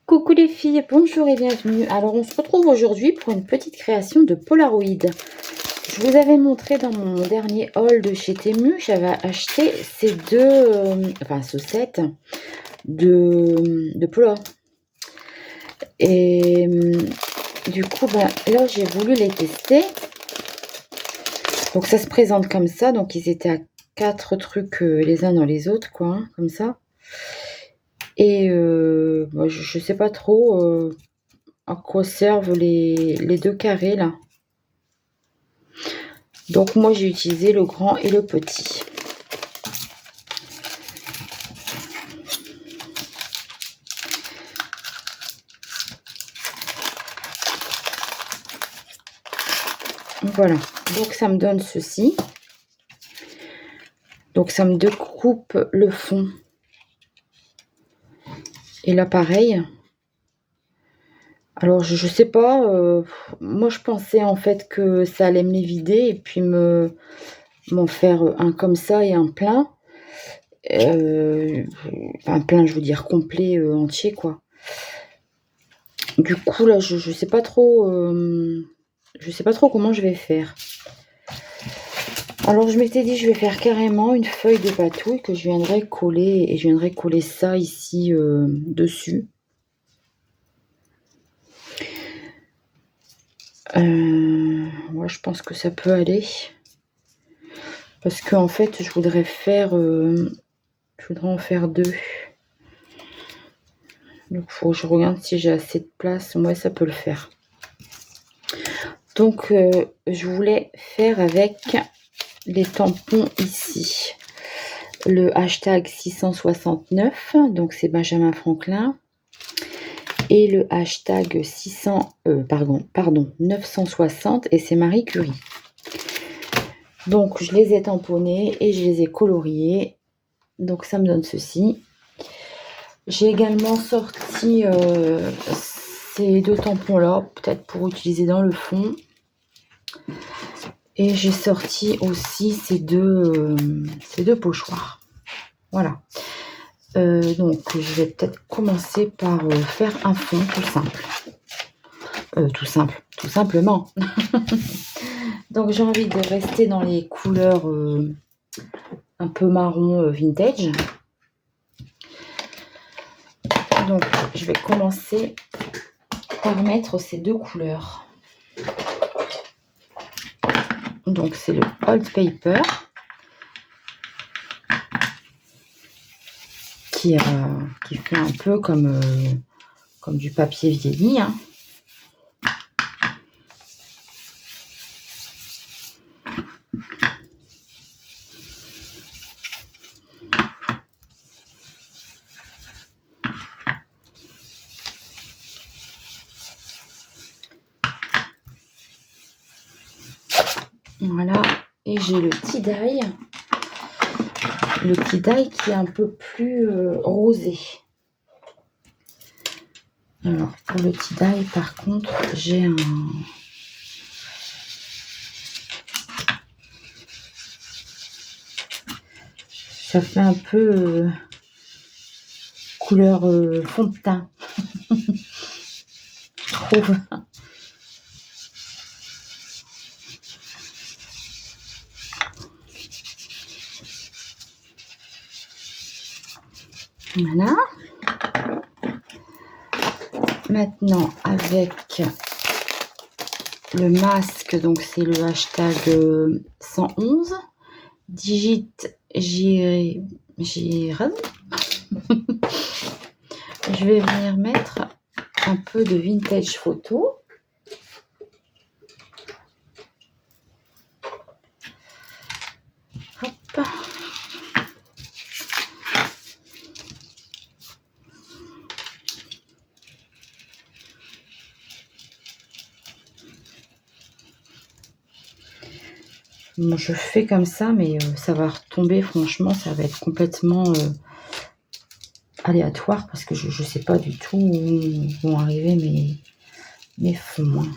Coucou les filles, bonjour et bienvenue. Alors on se retrouve aujourd'hui pour une petite création de Polaroid. Je vous avais montré dans mon dernier haul de chez Temu, j'avais acheté ces ce set de Polar. Et du coup, là j'ai voulu les tester. Donc ça se présente comme ça, donc ils étaient à 4 trucs les uns dans les autres, quoi, hein, comme ça. Et je sais pas trop à quoi servent les deux carrés là. Donc moi j'ai utilisé le grand et le petit. Voilà, donc ça me donne ceci. Donc ça me découpe le fond. Et là pareil. Alors je sais pas, moi je pensais en fait que ça allait me les vider et puis m'en faire un comme ça et un plein. Un plein, je veux dire complet, entier quoi. Du coup là je sais pas trop, je sais pas trop comment je vais faire. Alors je m'étais dit je vais faire carrément une feuille de patouille que je viendrai coller et je viendrai coller ça ici dessus. Ouais, je pense que ça peut aller. Parce qu'en fait je voudrais en faire deux. Donc faut que je regarde si j'ai assez de place. Ouais, ça peut le faire. Donc je voulais faire avec les tampons ici. Le hashtag 669, donc c'est Benjamin Franklin. Et le hashtag 960 et c'est Marie Curie. Donc je les ai tamponnés et je les ai coloriés. Donc ça me donne ceci. J'ai également sorti ces deux tampons là, peut-être pour utiliser dans le fond. Et j'ai sorti aussi ces deux pochoirs. Voilà. Donc je vais peut-être commencer par faire un fond tout simplement. Donc j'ai envie de rester dans les couleurs un peu marron vintage. Donc je vais commencer par mettre ces deux couleurs. Donc c'est le Old Paper qui fait un peu comme du papier vieilli, hein. Voilà, et j'ai le tie-dye. Le tie-dye qui est un peu plus rosé. Alors, pour le tie-dye, par contre, j'ai un... Ça fait un peu couleur fond de teint. Je trouve. Voilà. Maintenant, avec le masque, donc c'est le hashtag 111. Digit J. Je vais venir mettre un peu de vintage photo. Hop. Bon, je fais comme ça, mais ça va retomber, franchement, ça va être complètement aléatoire parce que je ne sais pas du tout où vont arriver mes fonds. Hein.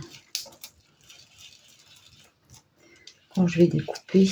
Quand je vais découper.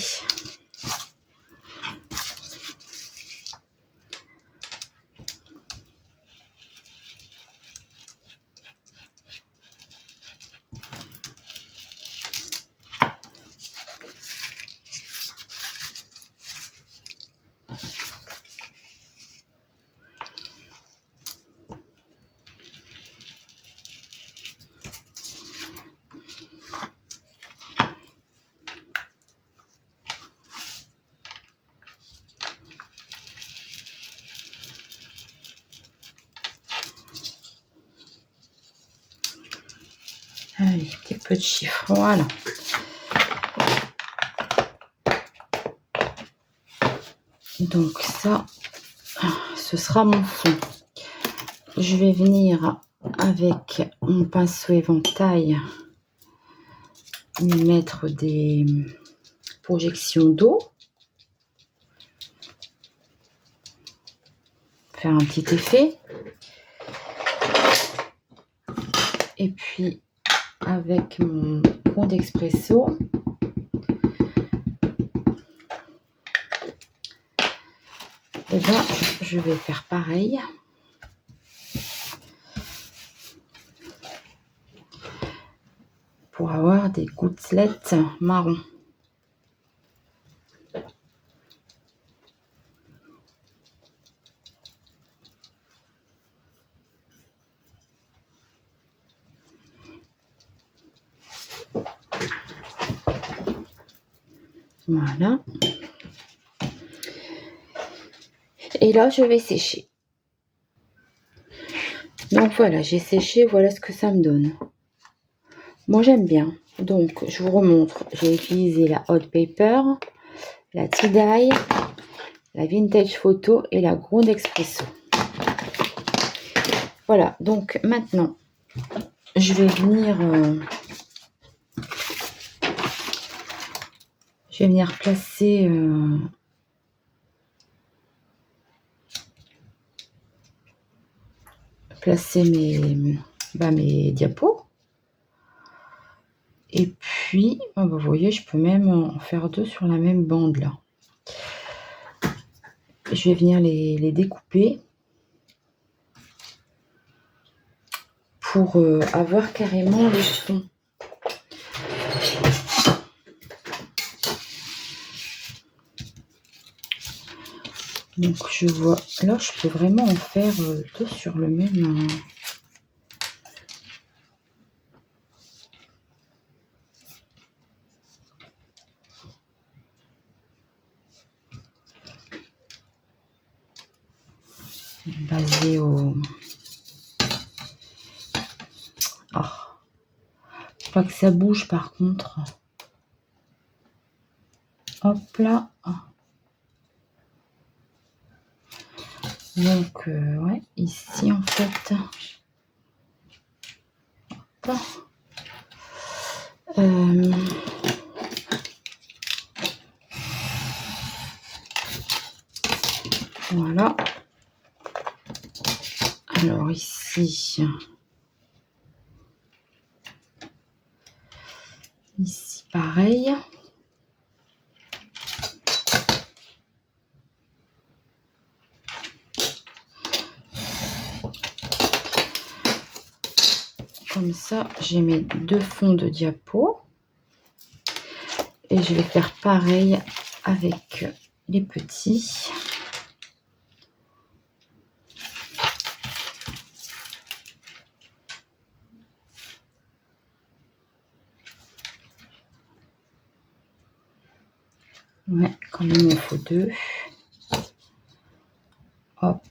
Allez, petit peu de chiffre, voilà. Donc ça, ce sera mon fond. Je vais venir avec mon pinceau éventail lui mettre des projections d'eau. Faire un petit effet. Et puis avec mon fond d'expresso, et ben je vais faire pareil. Pour avoir des gouttelettes marron. Voilà. Et là, je vais sécher. Donc voilà, j'ai séché, voilà ce que ça me donne. Moi, j'aime bien. Donc, je vous remontre. J'ai utilisé la Hot Paper, la Tie-Dye, la Vintage Photo et la Grande Espresso. Voilà, donc maintenant, je vais venir placer mes diapos. Et puis, vous voyez, je peux même en faire deux sur la même bande là. Je vais venir les découper pour avoir carrément les fonds. Donc je vois, là je peux vraiment en faire deux sur le même. Basé au. Oh. Faut pas que ça bouge par contre. Hop là. Donc ouais, ici en fait. Hop. Voilà. Alors ici. Ici pareil. Comme ça, j'ai mes deux fonds de diapo. Et je vais faire pareil avec les petits. Ouais, quand même, il me faut deux. Hop.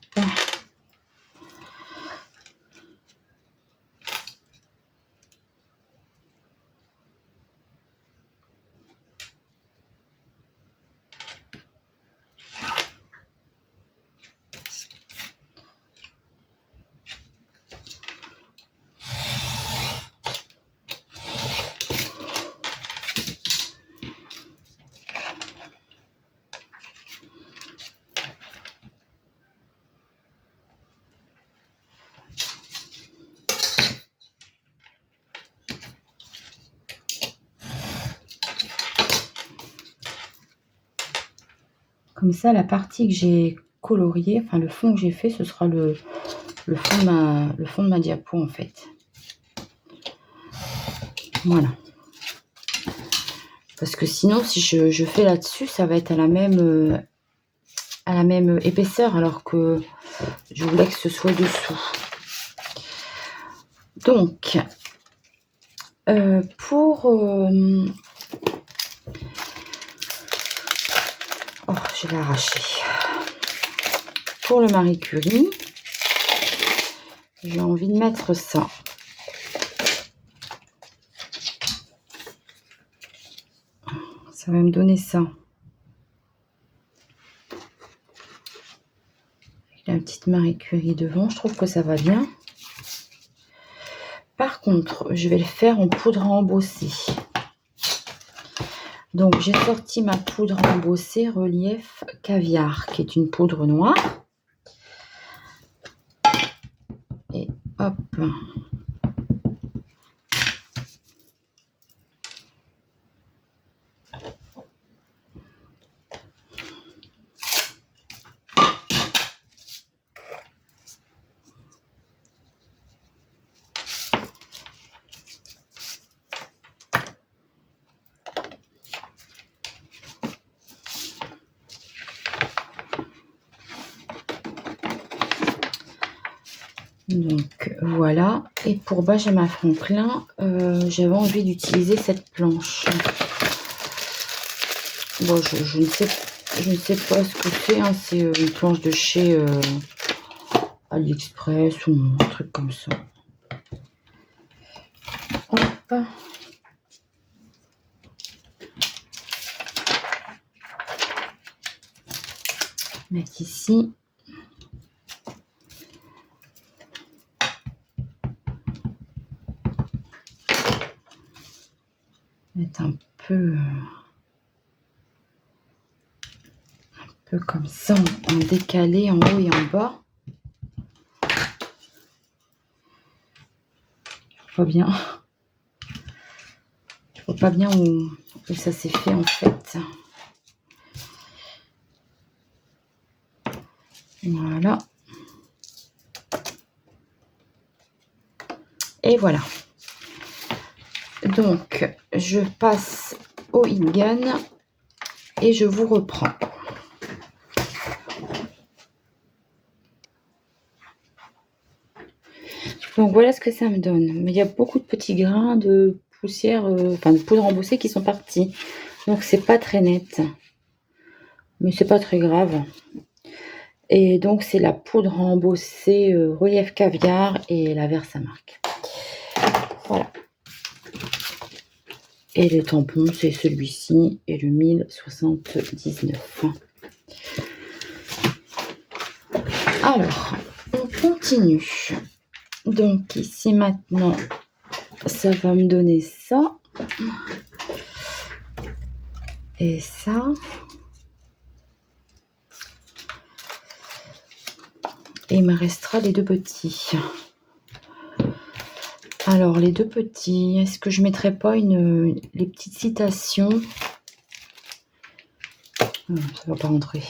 Comme ça, la partie que j'ai coloriée, enfin le fond que j'ai fait, ce sera le fond de ma diapo en fait. Voilà. Parce que sinon, si je fais là-dessus, ça va être à la même épaisseur, alors que je voulais que ce soit dessous. Donc, oh, je l'ai arraché. Pour le Marie Curie, j'ai envie de mettre ça. Ça va me donner ça. Avec la petite Marie Curie devant, je trouve que ça va bien. Par contre, je vais le faire en poudre à embosser. Donc, j'ai sorti ma poudre à embosser Relief Caviar, qui est une poudre noire. Et hop. Donc voilà, et pour Benjamin Franklin, j'avais envie d'utiliser cette planche. Bon, je ne sais pas ce que c'est, hein. C'est une planche de chez AliExpress ou un truc comme ça. Hop. Mettre ici. Mettre un peu comme ça, en décalé en haut et en bas. Je vois bien. Je vois pas bien où ça s'est fait en fait. Voilà. Et voilà. Donc, je passe au Ingun et je vous reprends. Donc, voilà ce que ça me donne. Mais il y a beaucoup de petits grains de poussière, enfin de poudre embossée qui sont partis. Donc, c'est pas très net. Mais c'est pas très grave. Et donc, c'est la poudre embossée Relief Caviar et la Versamark. Voilà. Et les tampons, c'est celui-ci et le 1079. Alors, on continue. Donc, ici maintenant, ça va me donner ça. Et ça. Et il me restera les deux petits. Alors, les deux petits, est-ce que je ne mettrais pas les petites citations? Ça ne va pas rentrer.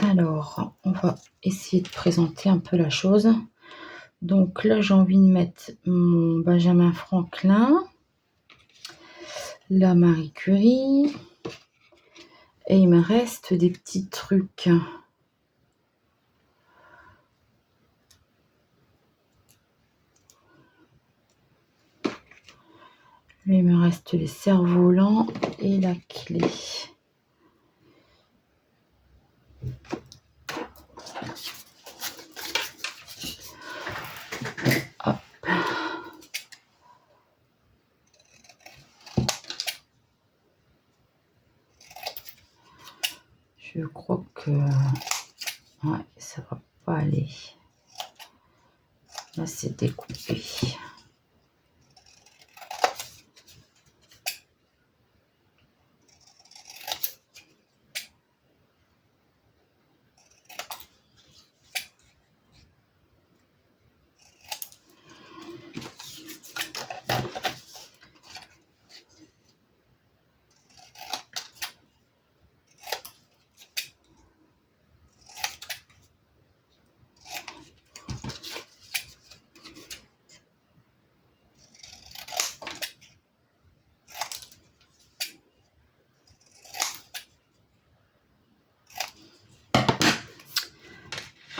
Alors, on va essayer de présenter un peu la chose. Donc là, j'ai envie de mettre mon Benjamin Franklin, la Marie Curie, et il me reste des petits trucs. Là, il me reste les cerfs-volants et la clé. Hop. Je crois que ouais, ça va pas aller. Là, c'est découpé.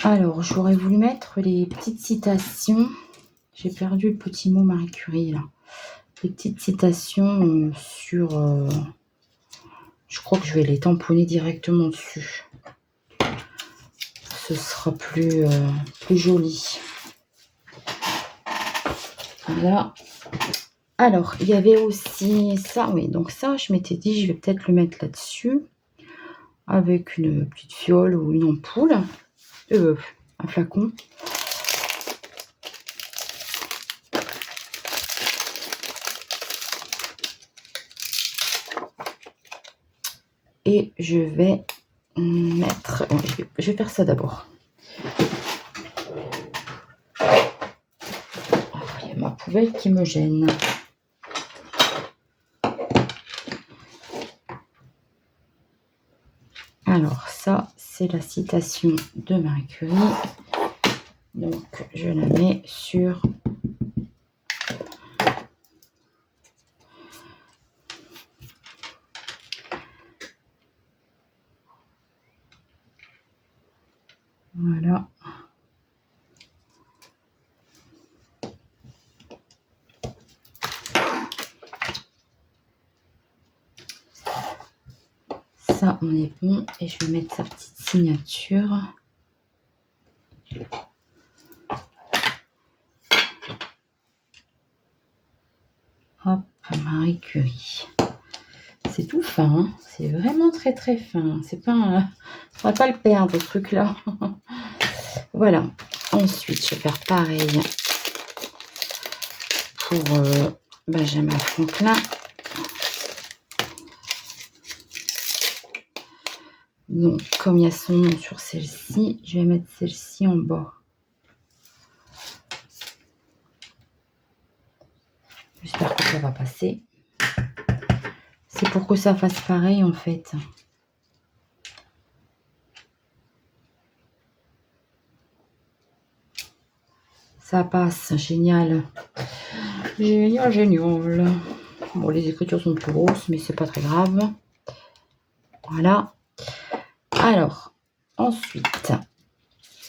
Alors, j'aurais voulu mettre les petites citations. J'ai perdu le petit mot Marie Curie, là. Les petites citations sur... je crois que je vais les tamponner directement dessus. Ce sera plus joli. Voilà. Alors, il y avait aussi ça, oui. Donc ça, je m'étais dit, je vais peut-être le mettre là-dessus. Avec une petite fiole ou une ampoule. Un flacon. Et je vais mettre... Bon, je vais faire ça d'abord. Il y a ma poubelle qui me gêne. Alors ça, c'est la citation de Marie Curie. Donc, je la mets sur... Voilà. Ça, on est bon. Et je vais mettre sa petite signature. Hop, Marie Curie. C'est tout fin, hein. C'est vraiment très très fin. C'est pas on va pas le perdre, ce truc-là. Voilà. Ensuite, je vais faire pareil pour Benjamin Franklin. Donc, comme il y a son nom sur celle-ci, je vais mettre celle-ci en bas. J'espère que ça va passer. C'est pour que ça fasse pareil, en fait. Ça passe, génial. Génial, génial. Bon, les écritures sont plus grosses, mais c'est pas très grave. Voilà. Alors, ensuite,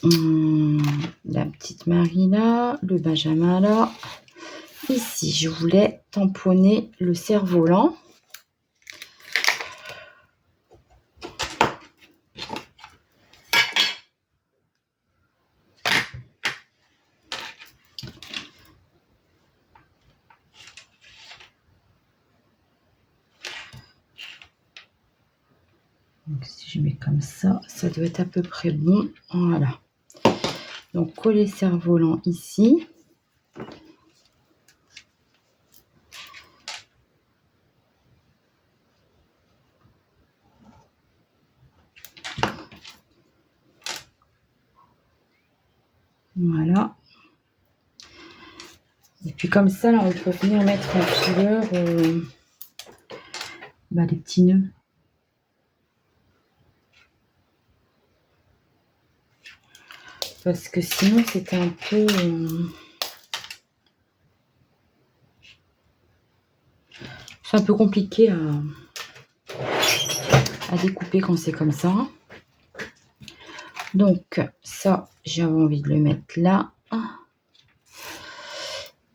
la petite Marie là, le Benjamin là. Ici, je voulais tamponner le cerf-volant. Donc, si je mets comme ça, ça doit être à peu près bon. Voilà. Donc, coller cerf-volant ici. Voilà. Et puis comme ça, là, on peut venir mettre en couleur les petits nœuds. Parce que sinon, c'était un peu... c'est un peu compliqué à découper quand c'est comme ça. Donc, ça, j'avais envie de le mettre là.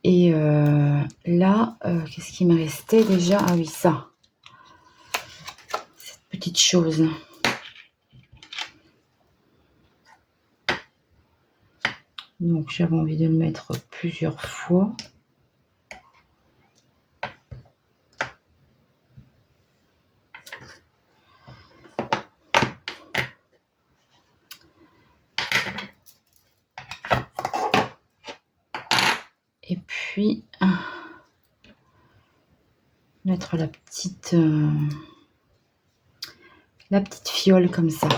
Et là, qu'est-ce qui me restait déjà? Ah oui, ça. Cette petite chose. Donc, j'avais envie de le mettre plusieurs fois. Et puis, mettre la petite fiole comme ça.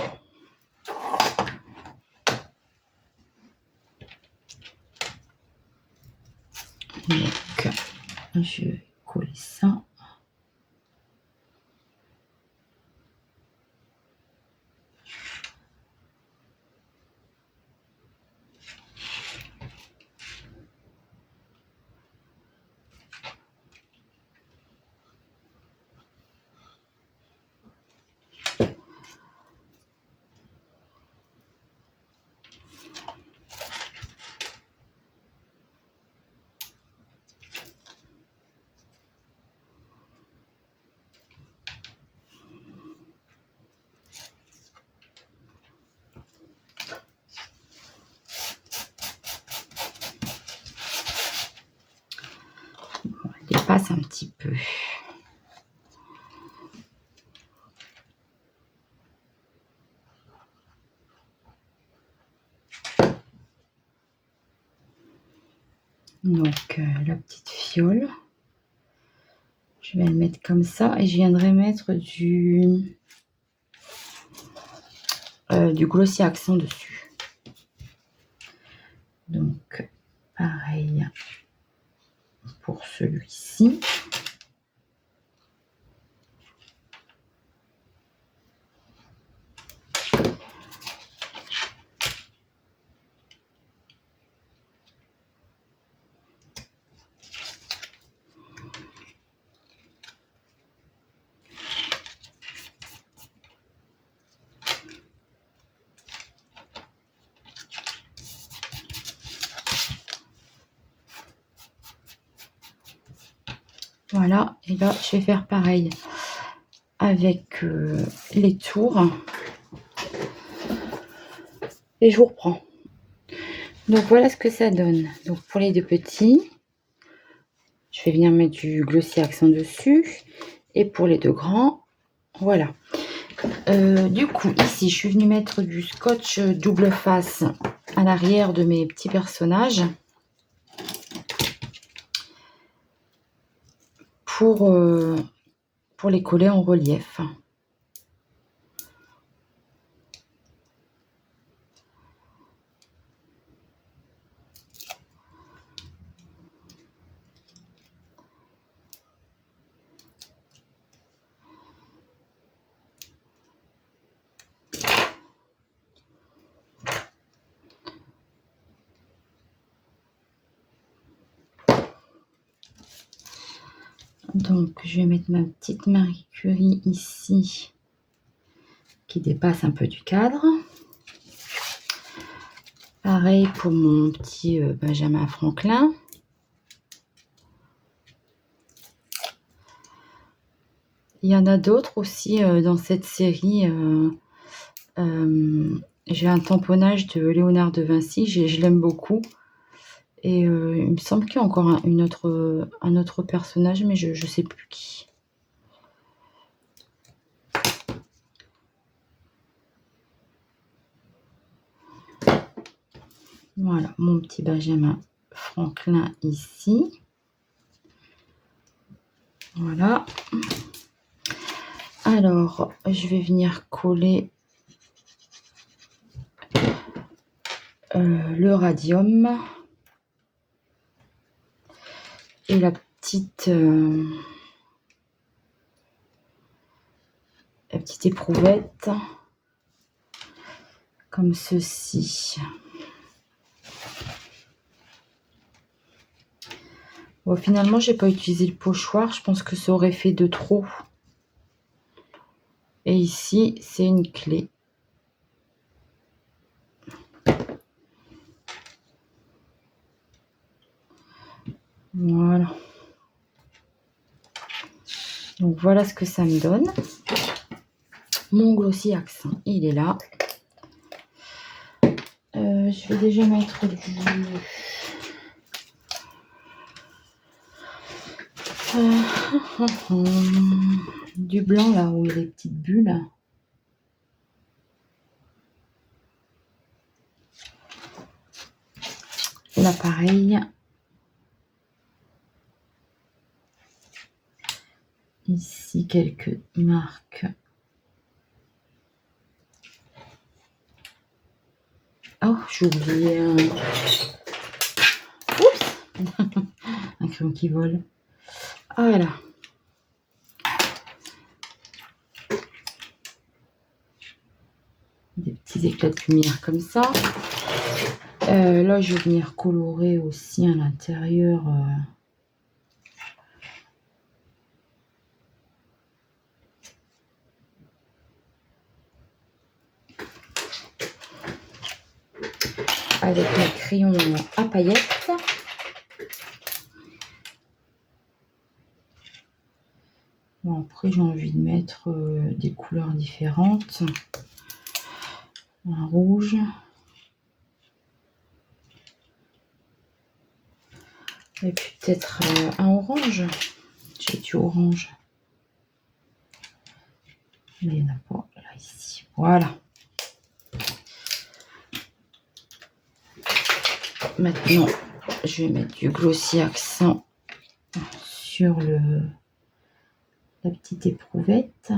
Donc, je vais coller ça. trace un petit peu. Donc la petite fiole, je vais le mettre comme ça et je viendrai mettre du glossy accent dessus. Donc pareil pour celui-ci. Voilà, et là je vais faire pareil avec les tours. Et je vous reprends. Donc voilà ce que ça donne. Donc pour les deux petits, je vais venir mettre du glossy accent dessus. Et pour les deux grands, voilà. Du coup, ici, je suis venue mettre du scotch double face à l'arrière de mes petits personnages. Pour les coller en relief. Donc, je vais mettre ma petite Marie Curie ici, qui dépasse un peu du cadre. Pareil pour mon petit Benjamin Franklin. Il y en a d'autres aussi dans cette série. J'ai un tamponnage de Léonard de Vinci, je l'aime beaucoup. Et il me semble qu'il y a encore un autre personnage, mais je ne sais plus qui. Voilà, mon petit Benjamin Franklin ici. Voilà. Alors, je vais venir coller le radium et la petite éprouvette comme ceci. Bon, finalement, j'ai pas utilisé le pochoir. Je pense que ça aurait fait de trop. Et ici, c'est une clé. Voilà. Donc, voilà ce que ça me donne. Mon glossy accent, il est là. Je vais déjà mettre du blanc là où il y a les petites bulles. Là pareil. Ici quelques marques. Oh, j'ai oublié un... Oups. Un crayon qui vole. Voilà. Des petits éclats de lumière comme ça. Là, je vais venir colorer aussi à l'intérieur. Avec mes crayons à paillettes. Bon, après, j'ai envie de mettre des couleurs différentes. Un rouge. Et puis peut-être un orange. J'ai du orange. Mais il n'y en a pas là, ici. Voilà. Maintenant, je vais mettre du glossy accent sur la petite éprouvette.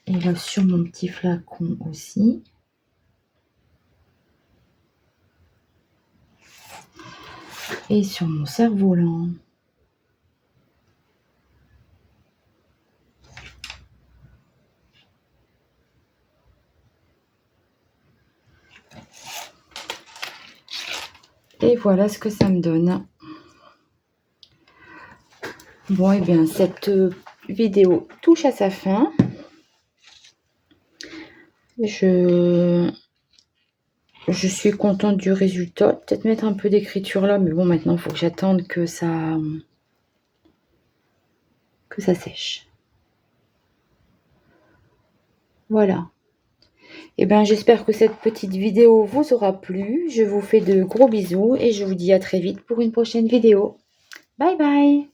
Et là, sur mon petit flacon aussi. Et sur mon cerf-volant. Et voilà ce que ça me donne. Bon, et bien, cette vidéo touche à sa fin. Je suis contente du résultat. Peut-être mettre un peu d'écriture là, mais bon, maintenant, il faut que j'attende que ça sèche. Voilà. Et bien, j'espère que cette petite vidéo vous aura plu. Je vous fais de gros bisous et je vous dis à très vite pour une prochaine vidéo. Bye bye!